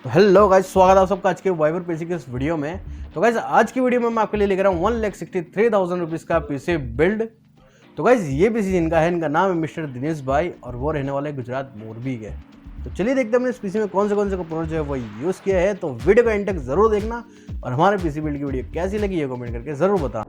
तो hello guys, स्वागत है आप सबका आज के वाइबर पीसी के इस वीडियो में। तो गाइस आज की वीडियो में मैं आपके लिए लेकर आया हूँ 1,63,000 रुपीज़ का पीसी बिल्ड। तो गाइस ये पीसी जिनका है, इनका नाम है मिस्टर दिनेश भाई और वो रहने वाले गुजरात मोरबी के। तो चलिए देखते हैं हमने इस पीसी में कौन से कंपोनेंट जो है वो यूज़ किया है। तो वीडियो का एंड तक जरूर देखना और हमारे पीसी बिल्ड की वीडियो कैसी लगी ये कमेंट करके ज़रूर बताना।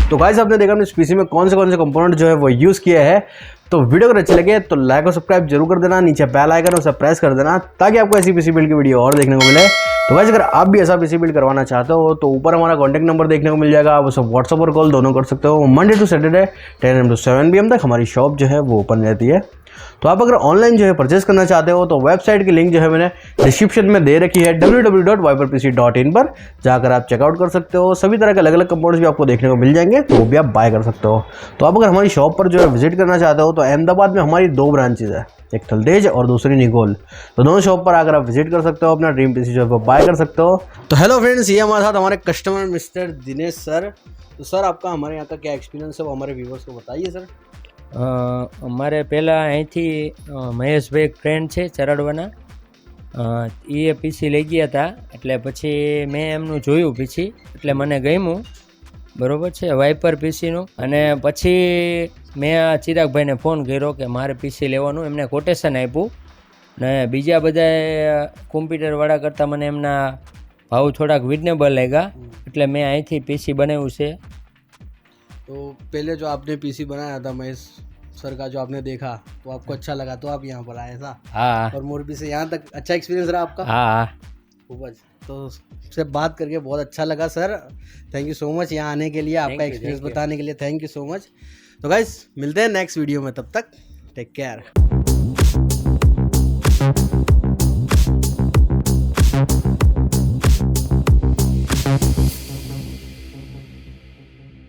तो गाइस आपने देखा इस पीसी में कौन से कंपोनेंट जो है वो यूज़ किया है। तो वीडियो अगर अच्छी लगे तो लाइक और सब्सक्राइब जरूर कर देना, नीचे बेल आइकन उसे प्रेस कर देना ताकि आपको ऐसी पीसी बिल्ड की वीडियो और देखने को मिले। तो गाइस अगर आप भी ऐसा पीसी बिल्ड करवाना चाहते हो तो ऊपर हमारा कॉन्टैक्ट नंबर देखने को मिल जाएगा, आप उसे व्हाट्सअप और कॉल दोनों कर सकते हो। Monday to Saturday 10 AM to 7 PM तक हमारी शॉप जो है वो ओपन रहती है। तो आप अगर ऑनलाइन जो है परचेस करना चाहते हो तो वेबसाइट की लिंक जो है मैंने डिस्क्रिप्शन में दे रखी है www.viperpc.in पर जाकर आप चेकआउट कर सकते हो। सभी तरह के अलग अलग कंपोनेंट्स भी आपको देखने को मिल जाएंगे, तो वो भी आप बाय कर सकते हो। तो आप अगर हमारी शॉप पर जो है विजिट करना चाहते हो तो अहमदाबाद में हमारी 2 ब्रांचेज है, एक थलतेज और दूसरी निगोल। तो दोनों शॉप पर आकर आप विजिट कर सकते हो, अपना ड्रीम पीसी जो है वो बाय कर सकते हो। तो हेलो फ्रेंड्स, ये हमारे साथ हमारे कस्टमर मिस्टर दिनेश सर। तो सर आपका हमारे यहाँ का क्या एक्सपीरियंस है वो हमारे व्यूवर्स को बताइए सर। અમારે પહેલાં અહીંથી મહેશભાઈ એક ફ્રેન્ડ છે ચરડવાના, એ પીસી લઈ ગયા હતા. એટલે પછી મેં એમનું જોયું પીસી, એટલે મને ગમ્યું, બરાબર છે, વાઇપર પીસીનું. અને પછી મેં આ ચિરાગભાઈને ફોન કર્યો કે મારે પીસી લેવાનું. એમને કોટેશન આપ્યું ને બીજા બધા કોમ્પ્યુટરવાળા કરતાં મને એમના ભાવ થોડાક રિઝનેબલ લાગ્યા, એટલે મેં અહીંથી પીસી બનાવ્યું છે. तो पहले जो आपने पीसी बनाया था महेश सर का, जो आपने देखा तो आपको अच्छा लगा तो आप यहाँ पर आए ऐसा? हाँ और मोरबी से यहाँ तक अच्छा एक्सपीरियंस रहा आपका? हाँ खूब अच्छा। तो से बात करके बहुत अच्छा लगा sir, thank you so much यहाँ आने के लिए, आपका एक्सपीरियंस बताने के लिए थैंक यू सो मच। तो गाइस मिलते हैं नेक्स्ट वीडियो में, तब तक टेक केयर।